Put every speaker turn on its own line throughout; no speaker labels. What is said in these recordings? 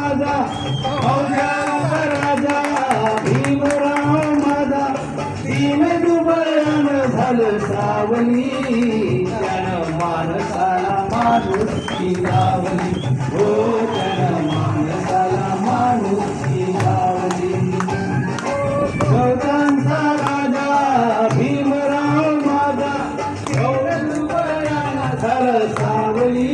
माझा मौजाचा राजा भीमराव माझा दीन दुबळ्यान झालं सावली त्यानं माणसाला माणुसकी लावली हो त्यानं माणसाला माणुसकी लावली मौजांचा राजा भीमराव माझा एवढं दुबळ्यान झालं सावली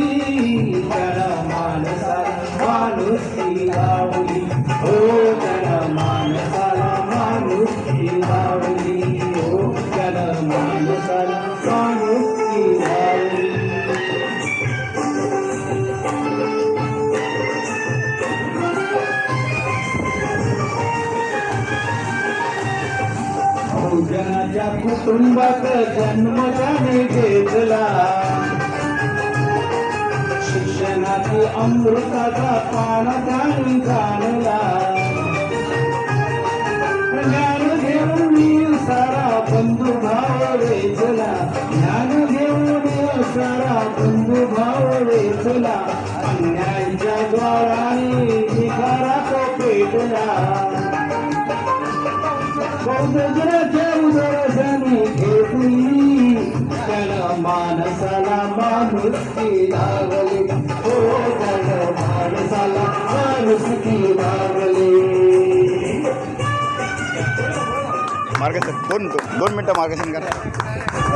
त्यानं माणसाला माणुसकी लावली हो त्यानं माणसाला माणुसकी लावली हो त्यानं माणसाला माणुसकी लावली बहुजनाच्या कुटुंबात जन्म त्याने घेतला शिक्षणाची अमृताचा पान त्याने जाणला ज्ञान घेऊन मी सारा बंधुभाव वेचला ज्ञान घेऊन सारा बंधुभाव वेचला अन्यायाच्या द्वाराने भिकारा तो पेटला बौद्धजनाच्या उदरसनी घेतली त्यानं माणसाला माणुसकी लावली हो त्यानं माणसाला माणुसकी लावली
मार्गदर्शन दोन मिनिटं मार्गदर्शन करा.